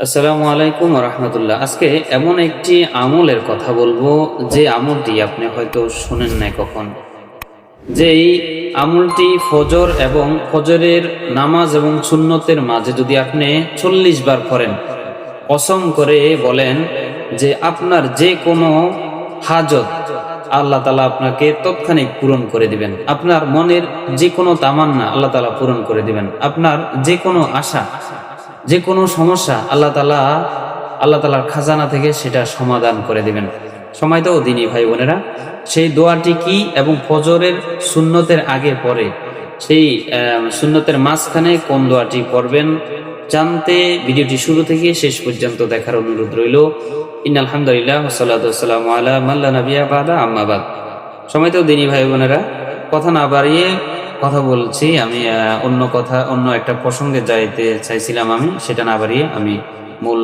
আসসালামু আলাইকুম রাহমাতুল্লাহ। আজকে এমন একটি আমলের কথা বলবো যে আমলটি আপনি হয়তো শুনেন নাই কখন। যে এই আমলটি ফজর এবং ফজরের নামাজ এবং সুন্নতের মাঝে যদি আপনি 40 বার করেন, কসম করে বলেন যে আপনার যে কোনো হাজত আল্লাহ তাআলা আপনাকে তৎক্ষণিক পূরণ করে দিবেন। আপনার মনের যে কোনো তামান্না আল্লাহ তাআলা পূরণ করে দিবেন। আপনার যে কোনো আশা, যে কোনো সমস্যা আল্লাহ তাআলার খাজানা থেকে সেটা সমাধান করে দিবেন। সময় তো দিনী ভাই বোনেরা, সেই দোয়াটি কি এবং ফজরের সুন্নতের আগে পরে সেই সুন্নতের মাঝখানে কোন দোয়াটি পড়বেন জানতে ভিডিওটি শুরু থেকে শেষ পর্যন্ত দেখার অনুরোধ রইল। ইন্নাল হামদুলিল্লাহ ওয়াসসালাতু ওয়াসসালামু আলা মান লা নাবিয়্যা বাদা, আম্মা বাদ। সময় তো দিনী ভাই বোনেরা, কথা না বাড়িয়ে কথা বলছি আমি অন্য একটা প্রসঙ্গে যাইতে চাইছিলাম। আমি সেটা না বাড়িয়ে আমি মূল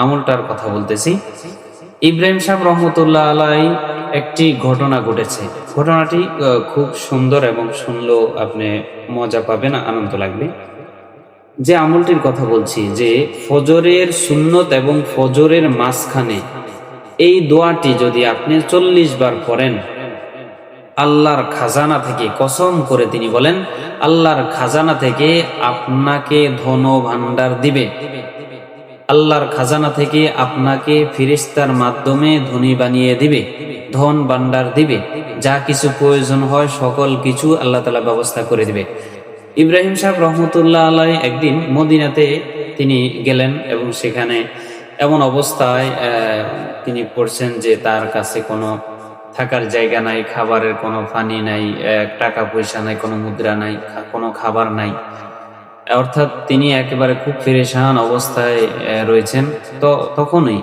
আমলটার কথা বলতেছি। ইব্রাহিম সাহেব রহমতুল্লাহ আলাই একটি ঘটনা ঘটেছে। ঘটনাটি খুব সুন্দর এবং শুনলেও আপনি মজা পাবেন, আনন্দ লাগবে। যে আমলটির কথা বলছি, যে ফজরের সুন্নত এবং ফজরের মাঝখানে এই দোয়াটি যদি আপনি 40 বার পড়েন, আল্লাহর খাজানা থেকে, কসম করে তিনি বলেন, আল্লাহর খাজানা থেকে আপনাকে ধন ভান্ডার দিবে। আল্লাহর খাজানা থেকে আপনাকে ফেরেশতার মাধ্যমে ধনী বানিয়ে দিবে, ধন ভান্ডার দিবে, যা কিছু প্রয়োজন হয় সকল কিছু আল্লাহ তাআলা ব্যবস্থা করে দিবে। ইব্রাহিম সাহেব রহমতুল্লাহ আলাই একদিন মদিনাতে তিনি গেলেন এবং সেখানে এমন অবস্থায় তিনি পড়ছেন যে তার কাছে কোনো থাকার জায়গা নাই, খাবারের কোনো পানি নাই, টাকা পয়সা নাই, কোনো মুদ্রা নাই, কোনো খাবার নাই। অর্থাৎ তিনি একেবারে খুব পেরেশান অবস্থায় রয়েছেন। তো তখনই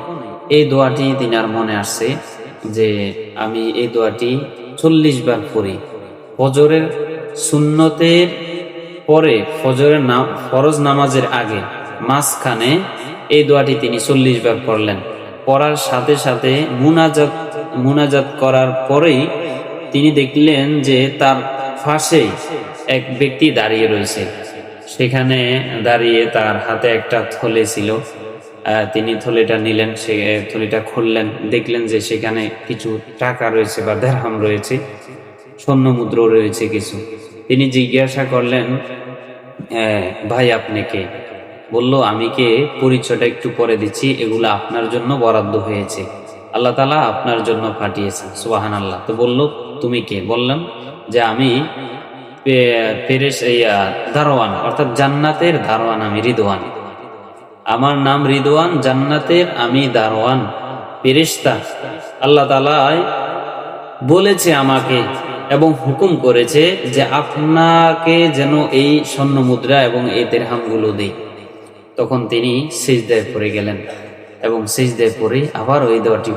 এই দোয়াটি তিনার মনে আসছে যে আমি এই দোয়াটি 40 বার পড়ি। ফজরের সুন্নতের পরে, ফজরের ফরজ নামাজের আগে মাঝখানে এই দোয়াটি তিনি 40 বার পড়লেন। পড়ার সাথে সাথে মুনাজাত করার পরেই তিনি দেখলেন যে তার পাশেই এক ব্যক্তি দাঁড়িয়ে রয়েছে। সেখানে দাঁড়িয়ে তার হাতে একটা থলে ছিল। তিনি থলেটা নিলেন, সে থলেটা খুললেন, দেখলেন যে সেখানে কিছু টাকা রয়েছে বা দিরহাম রয়েছে, স্বর্ণ মুদ্রা রয়েছে কিছু। তিনি জিজ্ঞাসা করলেন, ভাই আপনি কে? বলল, আমি কে পরিচয়টা একটু পরে দিচ্ছি, এগুলো আপনার জন্য বরাদ্দ হয়েছে, আল্লাহ তাআলা আপনার জন্য পাঠিয়েছেন। সুবহানাল্লাহ। তো বলল, তুমি কে? বললাম যে আমি দারোয়ান, অর্থাৎ জান্নাতের দারোয়ান, আমি রিদওয়ান, আমার নাম রিদওয়ান, জান্নাতের আমি দারোয়ান, ফেরেশতা। আল্লাহ তাআলা বলেছে আমাকে এবং হুকুম করেছে যে আপনাকে যেন এই স্বর্ণ মুদ্রা এবং এই দিরহামগুলো দেই। তখন তিনি সিজদায় পড়ে গেলেন এবং সিজদায় পড়ে আবার ওই দোয়াটি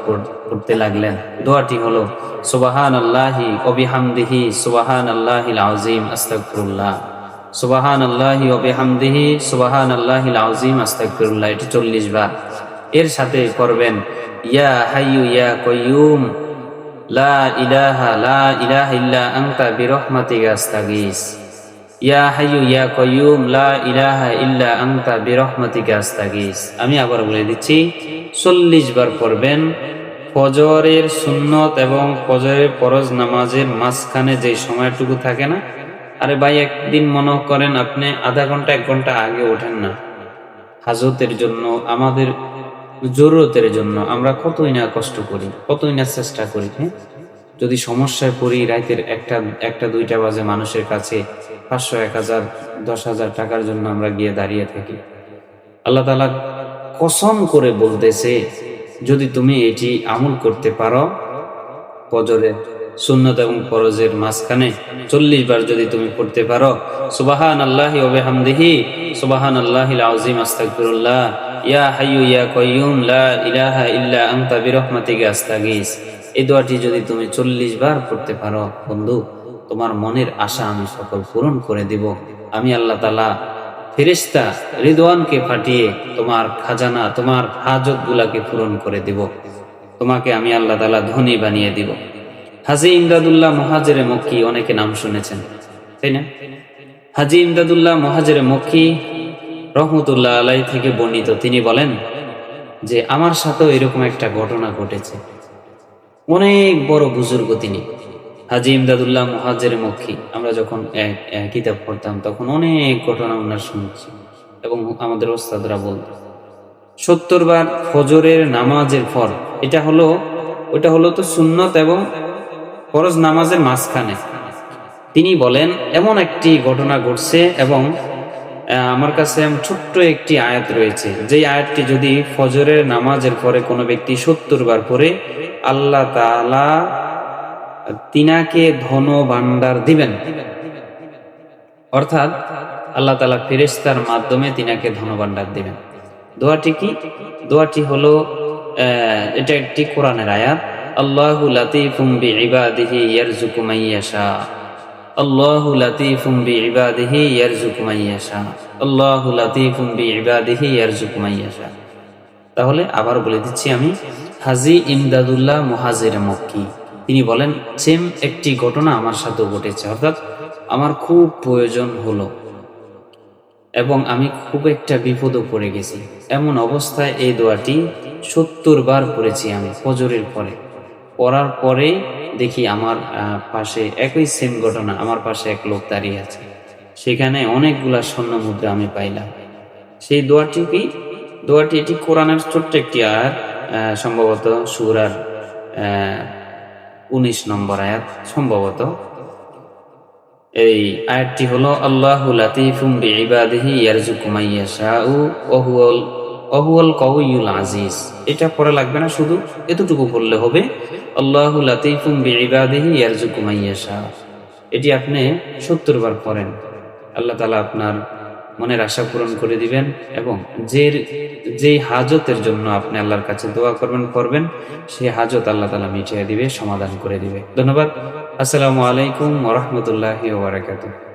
পড়তে লাগলেন। দোয়াটি হলো, সুবহানাল্লাহি ওয়া বিহামদিহি সুবহানাল্লাহিল আযীম আস্তাগফিরুল্লাহ, সুবহানাল্লাহি ওয়া বিহামদিহি সুবহানাল্লাহিল আযীম আস্তাগফিরুল্লাহ। এটি 40 বার। এর সাথে করবেন, ইয়া হাইয়ু ইয়া কাইয়্যুম লা ইলাহা ইল্লা আনতা বিরহমাতিকা আস্তাগীস, ইয়া হাইয়ু ইয়া কাইয়্যুম লা ইলাহা ইল্লা আনতা বিরহমাতিকা আস্তাগীস। আমি আবার বলে দিচ্ছি, 40 বার পড়বেন। ফজরের সুন্নত এবং ফজরের ফরজ নামাজের মাঝখানে যে সময়টুকু থাকে না, আরে ভাই একদিন মনে করেন আপনি আধা ঘন্টা 1 ঘন্টা আগে ওঠেন না, হাজতের জন্য, আমাদের জরুরতের জন্য আমরা কতই না কষ্ট করি, কতই না চেষ্টা করি। হ্যাঁ, যদি সমস্যায় পড়ি, রাতের একটা 2টা বাজে মানুষের কাছে 500, 1000, 10,000 টাকার জন্য আমরা গিয়ে দাঁড়িয়ে থাকি। আল্লাহ তাআলা কসম করে বলতেছে, যদি তুমি এটি আমল করতে পারো, ফজরের সুন্নত এবং ফরজের মাঝখানে 40 বার যদি তুমি পড়তে পারো, সুবহানাল্লাহি ওয়া বিহামদিহি সুবহানাল্লাহিল আযীম আস্তাগফিরুল্লাহ, ইয়া হাইয়ু ইয়া কাইয়্যুম লা ইলাহা ইল্লা আনতা বিরহমাতিকা আস্তাগীস, এই দোয়াটি যদি তুমি 40 বার পড়তে পারো, বন্ধু, তোমার মনের আশা আমি সকল পূরণ করে দিব। আমি আল্লাহ তাআলা ফেরেশতা রিদওয়ানকে পাঠিয়ে তোমার খাজানা, তোমার হাজতগুলাকে পূরণ করে দিব। তোমাকে আমি আল্লাহ তাআলা ধনী বানিয়ে দিব। হাজী ইমদাদুল্লাহ মুহাজিরে মক্কি, অনেকে নাম শুনেছেন, তাই না? হাজী ইমদাদুল্লাহ মুহাজিরে মক্কি রহমতুল্লাহ আলাই থেকে বর্ণিত, তিনি বলেন যে আমার সাথেও এরকম একটা ঘটনা ঘটেছে। অনেক বড় বুজুর্গ তিনি, হাজী ইমদাদুল্লাহ মুহাজ্জের মক্কি। আমরা যখন কিতাব পড়তাম তখন অনেক ঘটনা ওনার শুনছি এবং আমাদের ওস্তাদরা বলতো 70 বার ফজরের নামাজের পর, ওটা হলো তো সুন্নত এবং ফরজ নামাজের মাঝখানে। তিনি বলেন এমন একটি ঘটনা ঘটছে এবং আমার কাছে ছোট্ট একটি আয়াত রয়েছে, যেই আয়াতটি যদি ফজরের নামাজের পরে কোনো ব্যক্তি 70 বার পরে, আল্লাহ তাআলা তিনাকে ধন ভান্ডার দিবেন। অর্থাৎ আল্লাহ তাআলা ফেরেশতার মাধ্যমে তিনাকে ধন ভান্ডার দিবেন। দোয়াটি কি? দোয়াটি হলো এটা একটি কোরআনের আয়াত, আল্লাহু লাতীফুম বিইবাদিহি ইয়ারযুকু মান ইয়াশা, আল্লাহু লাতীফুম বিইবাদিহি ইয়ারযুকু মান ইয়াশা, আল্লাহু লাতীফুম বিইবাদিহি ইয়ারযুকু মান ইয়াশা। তাহলে আবার বলে দিচ্ছি আমি, হাজী ইমদাদুল্লাহ মুহাজির মক্কি তিনি বলেন সেম একটি ঘটনা আমার সাথে ঘটেছে, অর্থাৎ আমার খুব প্রয়োজন হলো এবং আমি খুব একটা বিপদে পড়ে গেছি। এমন অবস্থায় এই দোয়াটি 70 বার পড়েছি আমি ফজরের পরে। পড়ার পরে দেখি আমার পাশে একই সেম ঘটনা, আমার পাশে এক লোক দাঁড়িয়ে আছে, সেখানে অনেকগুলা স্বর্ণ মুদ্রা আমি পাইলাম। সেই দোয়াটি কি? দোয়াটি এটি কোরআনের ছোট্ট একটি আয়াত, সম্ভবত সূরার 19 নম্বর আয়াত সম্ভবত। এই আয়াতটি হলো আল্লাহু লাতীফুম বিইবাদিহি ইয়ারযুকু মান ইয়াশাউ ওয়া হুয়াল কাউইয়ুল আজিজ। এটা পড়া লাগবে না, শুধু এতটুকু পড়লে হবে, আল্লাহু লাতীফুম বিইবাদিহি ইয়ারযুকু মান ইয়াশা। এটি আপনি 70 বার পড়েন, আল্লাহ তাআলা আপনার মনের আশা পূরণ করে দিবেন এবং যেই হাজতের জন্য আপনি আল্লাহর কাছে দোয়া করবেন সেই হাজত আল্লাহ তাআলা মিটিয়ে দিবে, সমাধান করে দিবে। ধন্যবাদ। আসসালামু আলাইকুম ওয়া রাহমাতুল্লাহি ওয়া বারাকাতুহু।